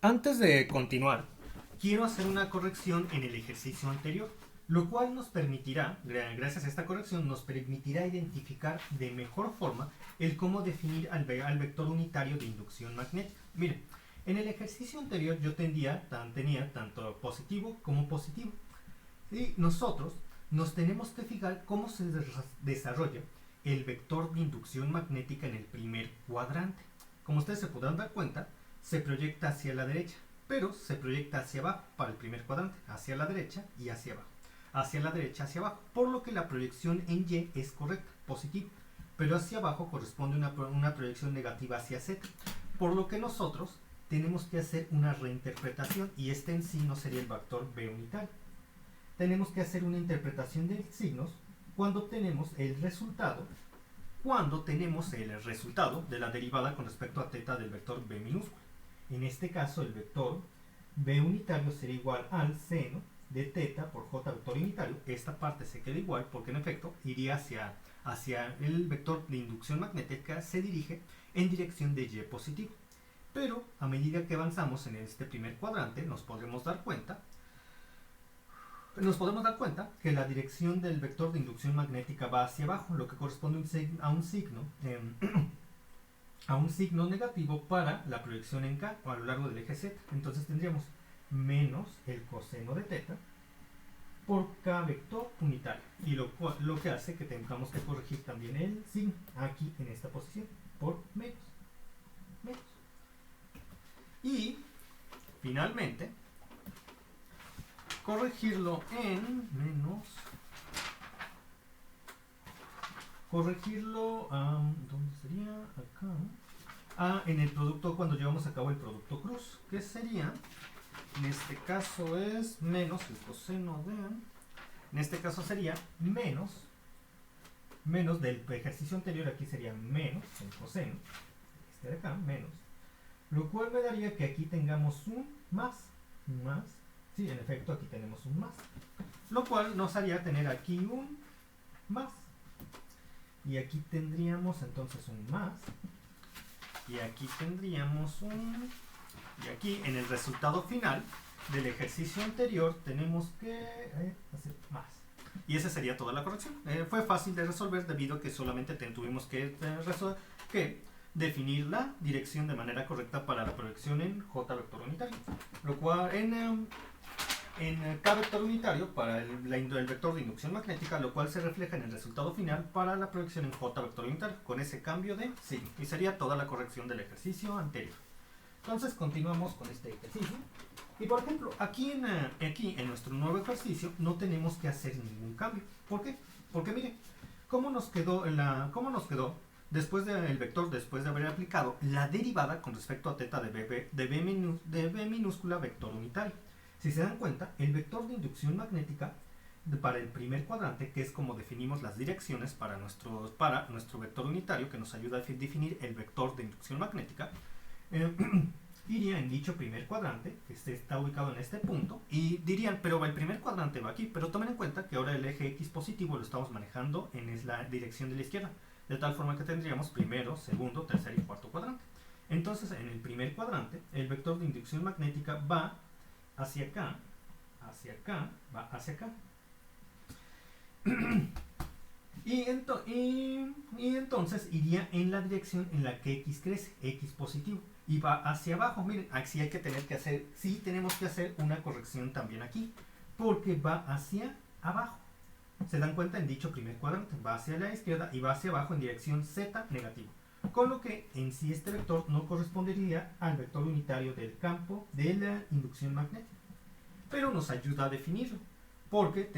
Antes de continuar, quiero hacer una corrección en el ejercicio anterior, lo cual nos permitirá, gracias a esta corrección, nos permitirá identificar de mejor forma el cómo definir al vector unitario de inducción magnética. Miren, en el ejercicio anterior yo tenía tanto positivo como positivo. Y nosotros nos tenemos que fijar cómo se desarrolla el vector de inducción magnética en el primer cuadrante. Como ustedes se podrán dar cuenta, se proyecta hacia la derecha, pero se proyecta hacia abajo para el primer cuadrante, hacia la derecha y hacia abajo. Hacia la derecha, hacia abajo, por lo que la proyección en Y es correcta, positiva, pero hacia abajo corresponde una proyección negativa hacia Z, por lo que nosotros tenemos que hacer una reinterpretación y este en sí no sería el vector B unitario. Tenemos que hacer una interpretación de signos cuando tenemos el resultado de la derivada con respecto a θ del vector B minúsculo. En este caso el vector B unitario será igual al seno de θ por J vector unitario. Esta parte se queda igual porque en efecto iría hacia el vector de inducción magnética, se dirige en dirección de Y positivo. Pero a medida que avanzamos en este primer cuadrante nos podemos dar cuenta que la dirección del vector de inducción magnética va hacia abajo, lo que corresponde a un signo negativo para la proyección en K o a lo largo del eje Z. Entonces tendríamos menos el coseno de θ por K vector unitario, y lo que hace que tengamos que corregir también el signo aquí en esta posición por menos. Y finalmente corregirlo en menos, ¿dónde sería? Acá, en el producto, cuando llevamos a cabo el producto cruz, que sería, en este caso es menos el coseno de, en este caso sería menos del ejercicio anterior, aquí sería menos el coseno, este de acá, menos, lo cual me daría que aquí tengamos un más, sí, en efecto aquí tenemos un más, lo cual nos haría tener aquí un más, y aquí tendríamos entonces un más, y aquí tendríamos un, y aquí en el resultado final del ejercicio anterior tenemos que hacer más, y esa sería toda la corrección. Fue fácil de resolver debido a que solamente tuvimos que definir la dirección de manera correcta para la proyección en J vector unitario, lo cual en K vector unitario para el vector de inducción magnética, lo cual se refleja en el resultado final para la proyección en J vector unitario con ese cambio de signo, y sería toda la corrección del ejercicio anterior. Entonces continuamos con este ejercicio, y por ejemplo aquí en nuestro nuevo ejercicio no tenemos que hacer ningún cambio. ¿Por qué? Porque miren cómo nos quedó después del vector, después de haber aplicado la derivada con respecto a θ de B minúscula vector unitario. Si se dan cuenta, el vector de inducción magnética para el primer cuadrante, que es como definimos las direcciones para nuestro vector unitario, que nos ayuda a definir el vector de inducción magnética, iría en dicho primer cuadrante, que está ubicado en este punto, y dirían, pero el primer cuadrante va aquí, pero tomen en cuenta que ahora el eje X positivo lo estamos manejando en la dirección de la izquierda, de tal forma que tendríamos primero, segundo, tercer y cuarto cuadrante. Entonces, en el primer cuadrante, el vector de inducción magnética va hacia acá, va hacia acá. y entonces iría en la dirección en la que X crece, X positivo, y va hacia abajo. Miren, aquí tenemos que hacer una corrección también aquí, porque va hacia abajo. Se dan cuenta, en dicho primer cuadrante va hacia la izquierda y va hacia abajo en dirección Z negativo, con lo que en sí este vector no correspondería al vector unitario del campo de la inducción magnética, pero nos ayuda a definirlo, porque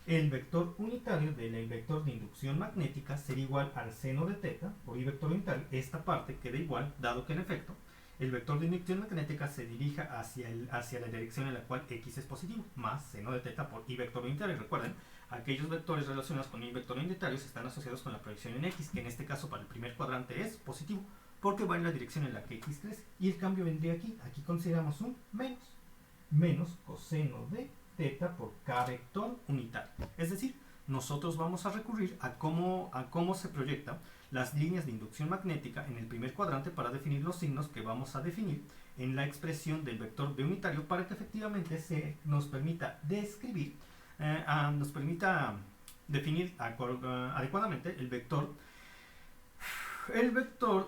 el vector unitario del vector de inducción magnética sería igual al seno de θ por I vector unitario. Esta parte queda igual, dado que en efecto el vector de inducción magnética se dirija hacia la dirección en la cual X es positivo, más seno de θ por I vector unitario. Recuerden, aquellos vectores relacionados con I vector unitario están asociados con la proyección en X, que en este caso para el primer cuadrante es positivo, porque va en la dirección en la que X crece. Y el cambio vendría aquí. Aquí consideramos un menos coseno de teta por k vector unitario. Es decir, nosotros vamos a recurrir a cómo se proyectan las líneas de inducción magnética en el primer cuadrante para definir los signos que vamos a definir en la expresión del vector B unitario para que efectivamente nos permita describir, nos permita definir adecuadamente el vector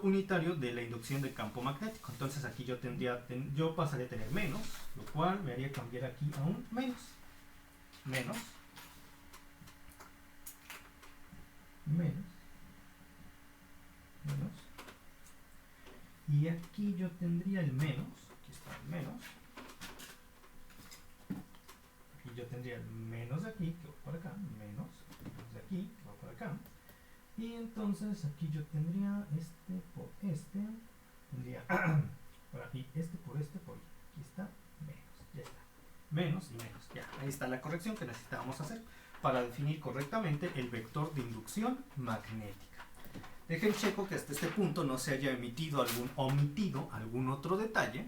unitario de la inducción de campo magnético. Entonces aquí yo pasaría a tener menos, lo cual me haría cambiar aquí a un menos. Y aquí yo tendría el menos, aquí está el menos. Aquí yo tendría el menos de aquí, que va por acá, menos de aquí, que va por acá. Y entonces aquí yo tendría este por este, tendría por aquí este por este por aquí. Aquí está menos, ya está. Menos y menos, ya. Ahí está la corrección que necesitábamos hacer para definir correctamente el vector de inducción magnética. Dejen checo que hasta este punto no se haya omitido algún otro detalle.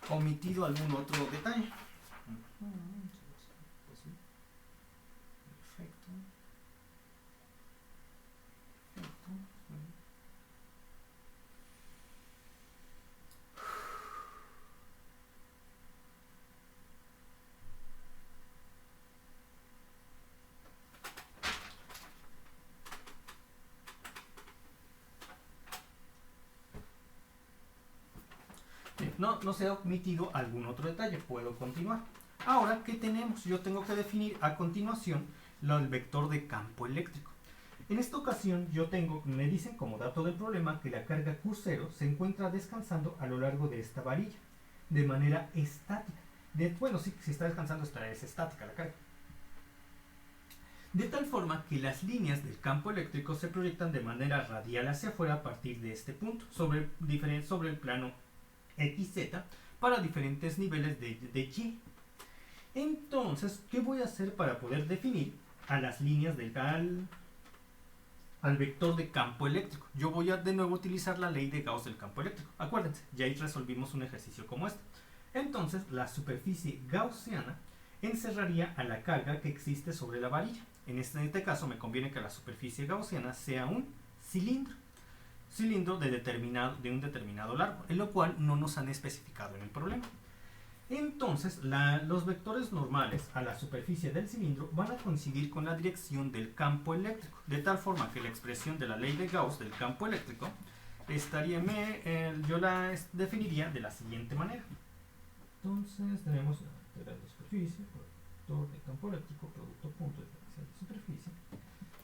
Omitido algún otro detalle. Perfecto. No se ha omitido algún otro detalle, puedo continuar. Ahora, ¿qué tenemos? Yo tengo que definir a continuación el vector de campo eléctrico. En esta ocasión me dicen como dato del problema que la carga Q0 se encuentra descansando a lo largo de esta varilla, de manera estática. Bueno, sí, si está descansando, es estática la carga. De tal forma que las líneas del campo eléctrico se proyectan de manera radial hacia afuera a partir de este punto, sobre el plano XZ, para diferentes niveles de Y. Entonces, ¿qué voy a hacer para poder definir a las líneas al vector de campo eléctrico? Yo voy a de nuevo utilizar la ley de Gauss del campo eléctrico. Acuérdense, ya ahí resolvimos un ejercicio como este. Entonces, la superficie gaussiana encerraría a la carga que existe sobre la varilla. En este caso me conviene que la superficie gaussiana sea un cilindro de un determinado largo, en lo cual no nos han especificado en el problema. Entonces, los vectores normales a la superficie del cilindro van a coincidir con la dirección del campo eléctrico, de tal forma que la expresión de la ley de Gauss del campo eléctrico yo la definiría de la siguiente manera. Entonces, tenemos la integral de superficie por el vector de campo eléctrico, producto punto diferencial de superficie,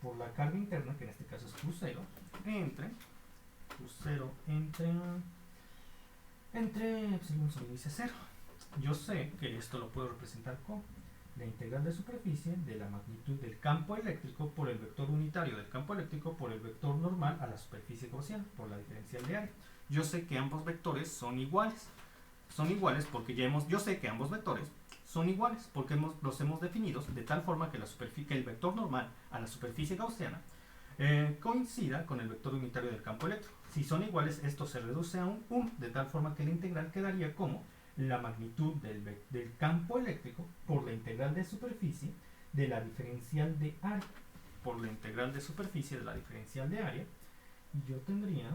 por la carga interna, que en este caso es Q0, entre epsilon sub índice 0. Yo sé que esto lo puedo representar como la integral de superficie de la magnitud del campo eléctrico por el vector unitario del campo eléctrico por el vector normal a la superficie gaussiana por la diferencial de área. Yo sé que ambos vectores son iguales. Porque yo sé que ambos vectores son iguales porque los hemos definido de tal forma que el vector normal a la superficie gaussiana coincida con el vector unitario del campo eléctrico. Si son iguales, esto se reduce a un 1, de tal forma que la integral quedaría como la magnitud del campo eléctrico por la integral de superficie de la diferencial de área. Y yo tendría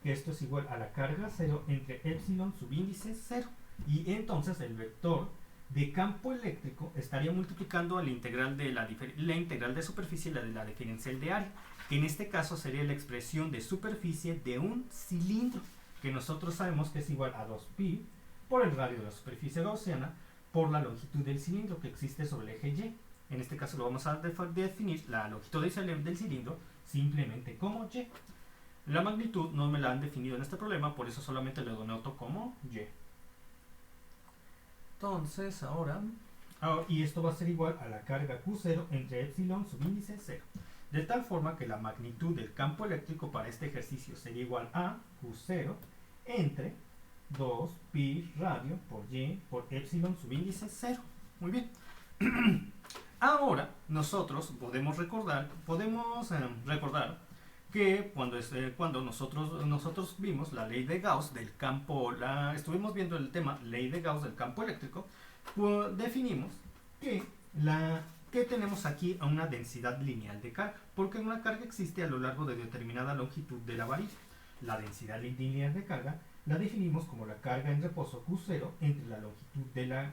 que esto es igual a la carga 0 entre epsilon subíndice 0. Y entonces el vector de campo eléctrico estaría multiplicando a la integral de superficie de la diferencial de área, que en este caso sería la expresión de superficie de un cilindro, que nosotros sabemos que es igual a 2pi por el radio de la superficie gaussiana por la longitud del cilindro que existe sobre el eje Y. En este caso lo vamos a definir la longitud del cilindro simplemente como Y. La magnitud no me la han definido en este problema, por eso solamente lo denoto como Y. Entonces y esto va a ser igual a la carga Q0 entre epsilon subíndice 0. De tal forma que la magnitud del campo eléctrico para este ejercicio sería igual a Q0 entre 2pi radio por Y por epsilon subíndice 0. Muy bien. Ahora nosotros podemos recordar que cuando nosotros vimos la ley de Gauss del campo, estuvimos viendo el tema ley de Gauss del campo eléctrico, pues definimos que tenemos aquí a una densidad lineal de carga, porque una carga existe a lo largo de determinada longitud de la varilla. La densidad lineal de carga la definimos como la carga en reposo Q0 entre la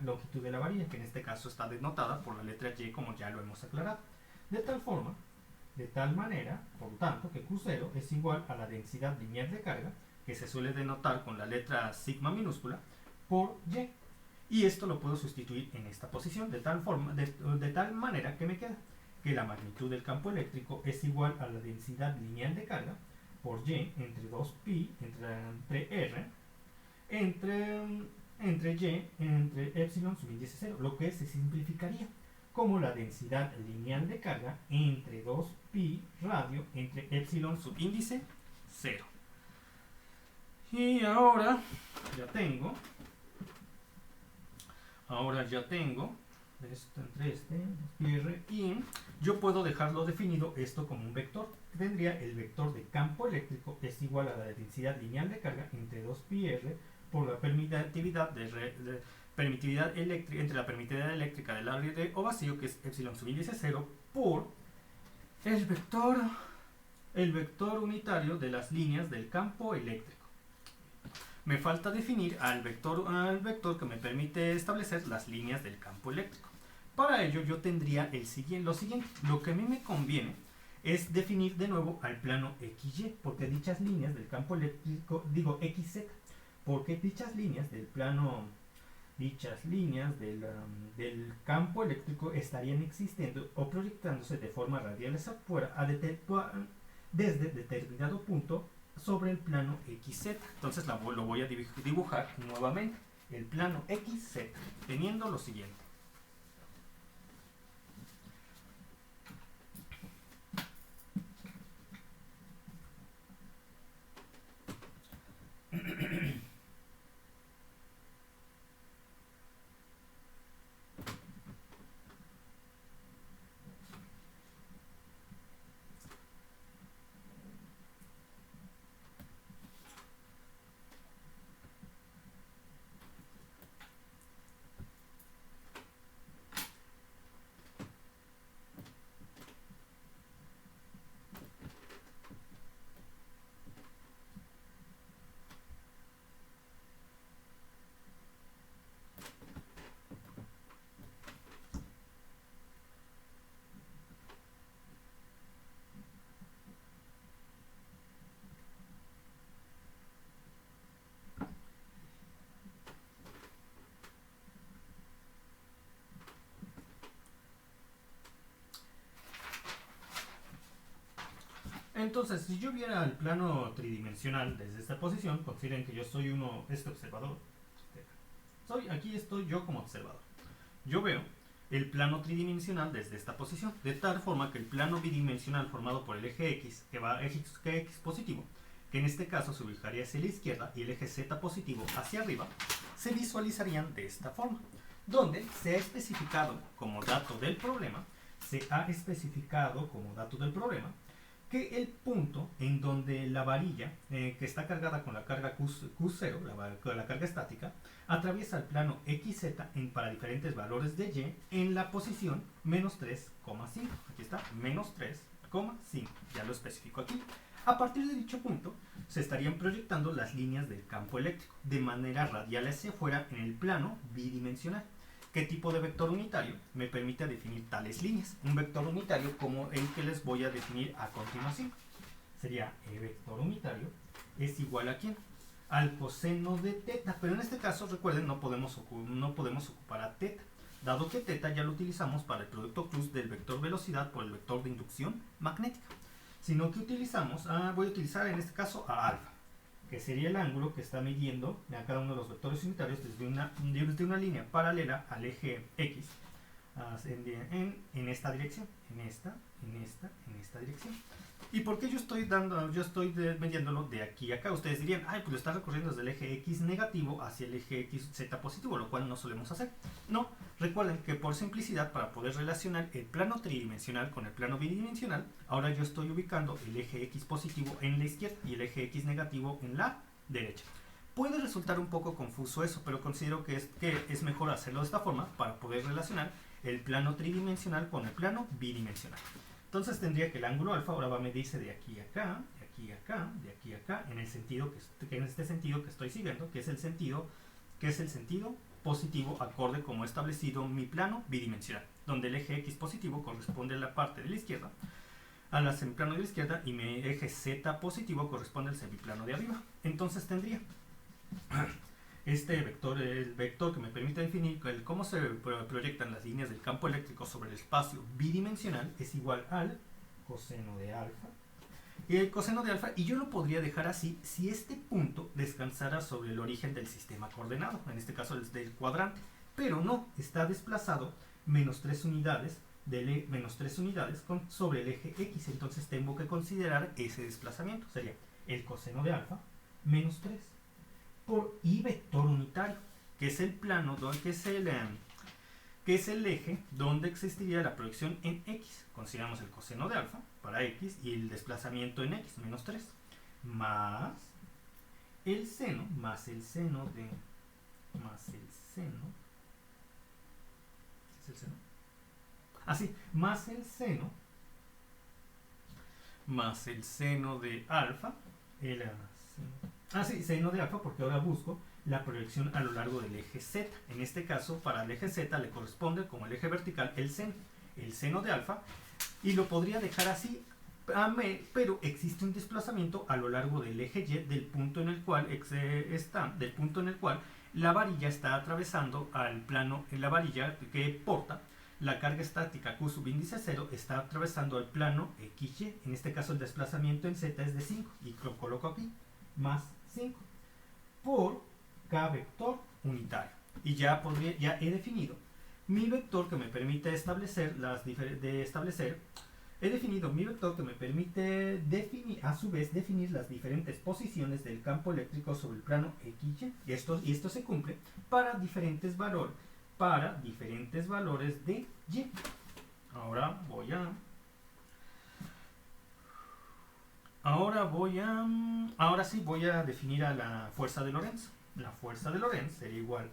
longitud de la varilla, que en este caso está denotada por la letra Y, como ya lo hemos aclarado. De tal manera, por lo tanto, que Q0 es igual a la densidad lineal de carga, que se suele denotar con la letra sigma minúscula, por Y. Y esto lo puedo sustituir en esta posición, de tal manera que me queda que la magnitud del campo eléctrico es igual a la densidad lineal de carga por Y entre 2pi entre R entre Y entre epsilon sub índice 0, lo que se simplificaría como la densidad lineal de carga entre 2pi radio entre epsilon sub índice 0. Y ahora ya tengo esto entre R, y yo puedo dejarlo definido esto como un vector. Tendría el vector de campo eléctrico es igual a la densidad lineal de carga entre 2πr por la permitividad eléctrica entre la permitividad eléctrica del aire o vacío, que es epsilon sub índice 0, por el vector unitario de las líneas del campo eléctrico. Me falta definir al vector que me permite establecer las líneas del campo eléctrico. Para ello yo tendría lo siguiente. Lo que a mí me conviene es definir de nuevo al plano XY, porque dichas líneas del campo eléctrico, digo XZ, porque dichas líneas del del campo eléctrico estarían existiendo o proyectándose de forma radial hacia afuera desde determinado punto sobre el plano XZ. Entonces lo voy a dibujar nuevamente, el plano XZ, teniendo lo siguiente. Entonces, si yo viera el plano tridimensional desde esta posición, consideren que yo soy este observador. Aquí estoy yo como observador. Yo veo el plano tridimensional desde esta posición, de tal forma que el plano bidimensional formado por el eje X, que va X positivo, que en este caso se ubicaría hacia la izquierda, y el eje Z positivo hacia arriba, se visualizarían de esta forma, donde se ha especificado como dato del problema, que el punto en donde la varilla, que está cargada con la carga Q0, la carga estática, atraviesa el plano XZ para diferentes valores de Y en la posición menos 3,5. Aquí está, menos 3,5. Ya lo especifico aquí. A partir de dicho punto, se estarían proyectando las líneas del campo eléctrico de manera radial hacia afuera en el plano bidimensional. ¿Qué tipo de vector unitario me permite definir tales líneas? Un vector unitario como el que les voy a definir a continuación. Sería E vector unitario es igual a ¿quién? Al coseno de teta. Pero en este caso, recuerden, no podemos ocupar a teta, dado que teta ya lo utilizamos para el producto cruz del vector velocidad por el vector de inducción magnética. Sino que voy a utilizar en este caso a alfa, que sería el ángulo que está midiendo a cada uno de los vectores unitarios desde una línea paralela al eje X en esta dirección. en esta dirección. ¿Y por qué yo estoy vendiéndolo de aquí a acá? Ustedes dirían, ay, pues lo está recorriendo desde el eje X negativo hacia el eje X Z positivo, lo cual no solemos hacer. No, recuerden que por simplicidad, para poder relacionar el plano tridimensional con el plano bidimensional, ahora yo estoy ubicando el eje X positivo en la izquierda y el eje X negativo en la derecha. Puede resultar un poco confuso eso, pero considero que es mejor hacerlo de esta forma para poder relacionar el plano tridimensional con el plano bidimensional. Entonces tendría que el ángulo alfa ahora va a medirse de aquí a acá, de aquí a acá, de aquí a acá, en este sentido que estoy siguiendo, que es el sentido positivo acorde como he establecido mi plano bidimensional, donde el eje X positivo corresponde a la parte de la izquierda, al semiplano de la izquierda, y mi eje Z positivo corresponde al semiplano de arriba. Entonces tendría este vector, el vector que me permite definir cómo se proyectan las líneas del campo eléctrico sobre el espacio bidimensional, es igual al coseno de alfa. Y el coseno de alfa, y yo lo podría dejar así si este punto descansara sobre el origen del sistema coordenado, en este caso el del cuadrante, pero no, está desplazado menos 3 unidades sobre el eje X, entonces tengo que considerar ese desplazamiento, sería el coseno de alfa menos 3 por I vector unitario, que es el plano, que es el eje donde existiría la proyección en X. Consideramos el coseno de alfa para X y el desplazamiento en X, menos 3, más el seno ¿qué es el seno? Así, más el seno de alfa, seno de alfa, porque ahora busco la proyección a lo largo del eje Z. En este caso, para el eje Z le corresponde como el eje vertical el seno de alfa, y lo podría dejar así, pero existe un desplazamiento a lo largo del eje Y del punto en el cual la varilla está atravesando al plano, la varilla que porta la carga estática Q subíndice 0 está atravesando el plano XY. En este caso el desplazamiento en Z es de 5 y lo coloco aquí, más 5 por K vector unitario. Y ya he definido mi vector que me permite a su vez definir las diferentes posiciones del campo eléctrico sobre el plano XY. Y esto se cumple para diferentes valores de Y. Ahora sí voy a definir a la fuerza de Lorentz. La fuerza de Lorentz sería igual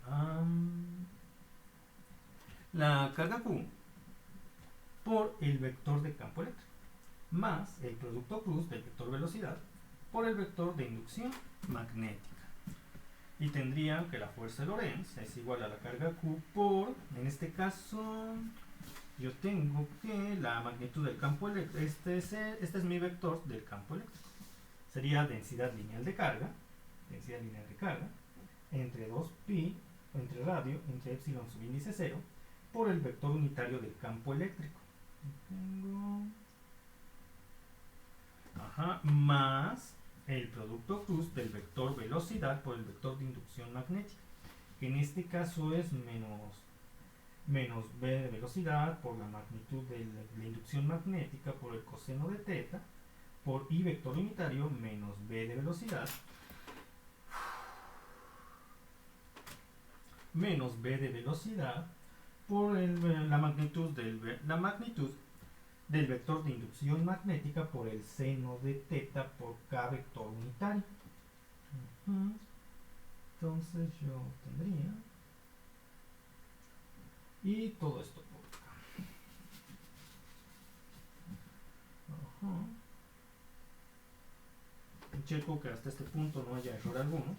a la carga Q por el vector de campo eléctrico más el producto cruz del vector velocidad por el vector de inducción magnética. Y tendría que la fuerza de Lorentz es igual a la carga Q por, en este caso, yo tengo que la magnitud del campo eléctrico, este es mi vector del campo eléctrico. Sería densidad lineal de carga, entre 2pi, entre radio, entre epsilon subíndice 0, por el vector unitario del campo eléctrico. Más el producto cruz del vector velocidad por el vector de inducción magnética, que en este caso es menos b de velocidad por la magnitud de la inducción magnética por el coseno de teta por I vector unitario menos b de velocidad por la magnitud del vector de inducción magnética por el seno de teta por K vector unitario. Entonces yo tendría y todo esto por acá. Checo que hasta este punto no haya error alguno.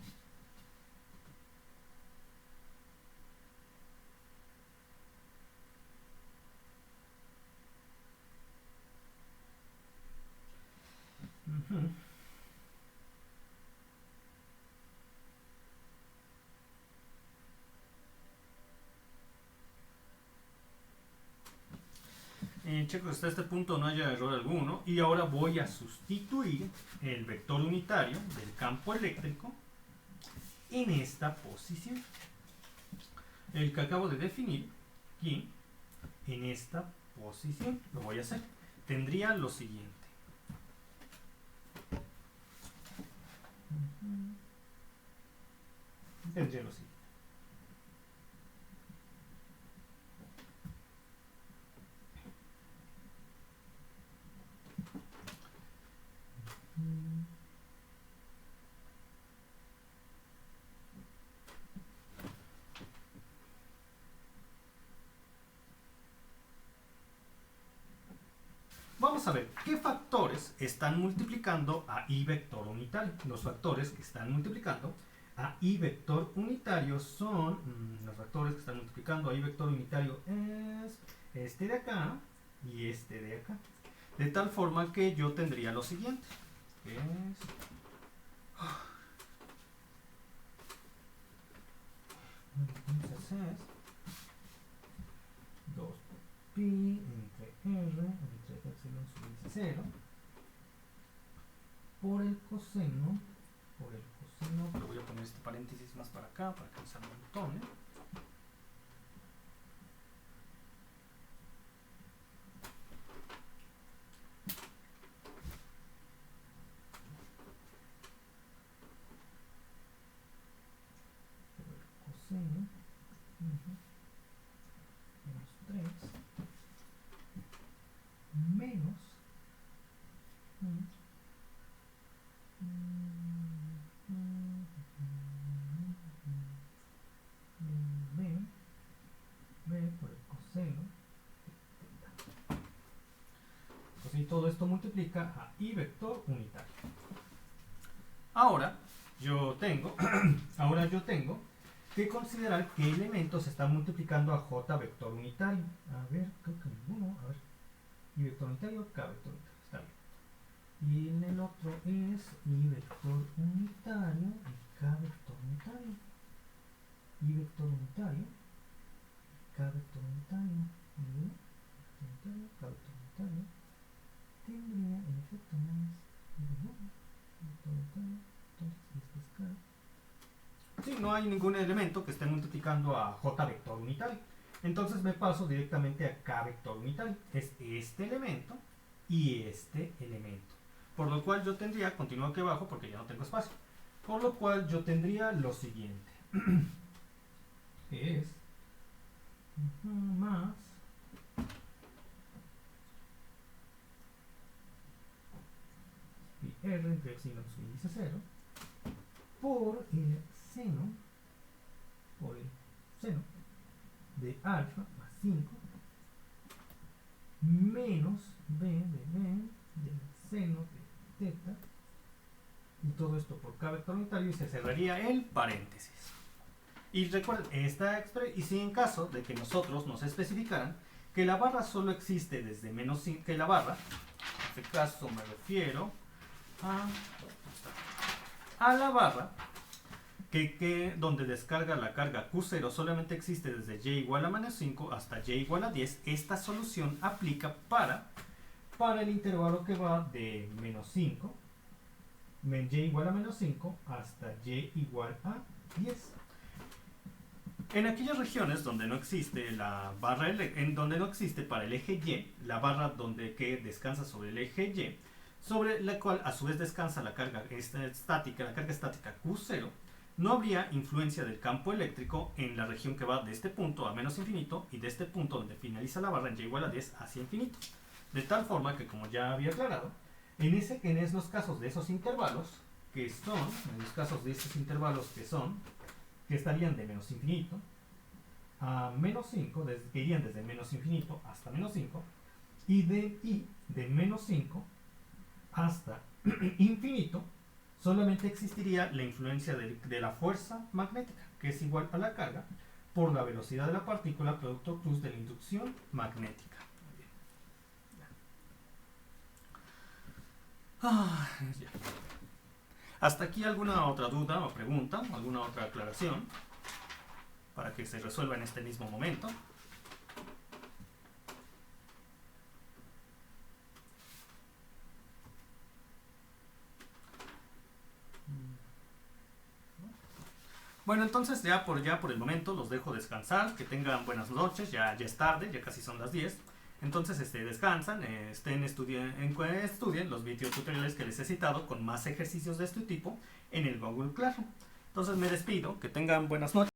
Checo que hasta este punto no haya error alguno, y ahora voy a sustituir el vector unitario del campo eléctrico en esta posición. el que acabo de definir aquí en esta posición. Lo voy a hacer. Tendría lo siguiente. Tendría lo siguiente. Vamos a ver qué factores están multiplicando a i vector unitario. Los factores que están multiplicando a i vector unitario son los factores que están multiplicando a i vector unitario es este de acá y este de acá. De tal forma que yo tendría lo siguiente. Que es entonces es 2 pi entre r entre epsilon sub índice 0 por el coseno, pero voy a poner este paréntesis más para acá para que no se amontone. Coseno menos 3 menos b por el coseno. Pues y todo esto multiplica a i vector unitario. Ahora yo tengo que considerar qué elementos están multiplicando a j vector unitario. A ver, creo que ninguno. A ver, i vector unitario, k vector unitario. Está bien. Y en el otro es i vector unitario y k vector unitario. I vector unitario, k vector unitario. Muy bien. Unitario, k vector unitario. Tendría el efecto más vector unitario. Entonces, este es k. Sí, no hay ningún elemento que esté multiplicando a j vector unitario. Entonces me paso directamente a k vector unitario. Es este elemento y este elemento. Por lo cual yo tendría, continúo aquí abajo porque ya no tengo espacio. Por lo cual yo tendría lo siguiente. Que es más pi r entre epsilon sub índice 0 por el seno de alfa más 5 menos b del seno de teta, y todo esto por k vector unitario, y se cerraría el paréntesis. Y recuerden, y si en caso de que nosotros nos especificaran que la barra solo existe desde menos 5, que la barra, en este caso me refiero a la barra que donde descarga la carga Q0 solamente existe desde y igual a menos 5 hasta y igual a 10, esta solución aplica para el intervalo que va de menos 5, y igual a menos 5 hasta y igual a 10. En aquellas regiones donde no existe la barra, en donde no existe para el eje Y, la barra que descansa sobre el eje Y, sobre la cual a su vez descansa la carga estática, Q0, no habría influencia del campo eléctrico en la región que va de este punto a menos infinito y de este punto donde finaliza la barra en y igual a 10 hacia infinito. De tal forma que, como ya había aclarado, en los casos de esos intervalos, que estarían de menos infinito a menos 5, que irían desde menos infinito hasta menos 5, y de menos 5 hasta infinito, solamente existiría la influencia de la fuerza magnética, que es igual a la carga por la velocidad de la partícula producto cruz de la inducción magnética. Ya. ¿Hasta aquí alguna otra duda o pregunta, alguna otra aclaración para que se resuelva en este mismo momento? Bueno, entonces ya por el momento los dejo descansar, que tengan buenas noches, ya es tarde, ya casi son las 10. Entonces descansan, estudien los videotutoriales que les he citado con más ejercicios de este tipo en el Google Classroom. Entonces me despido, que tengan buenas noches.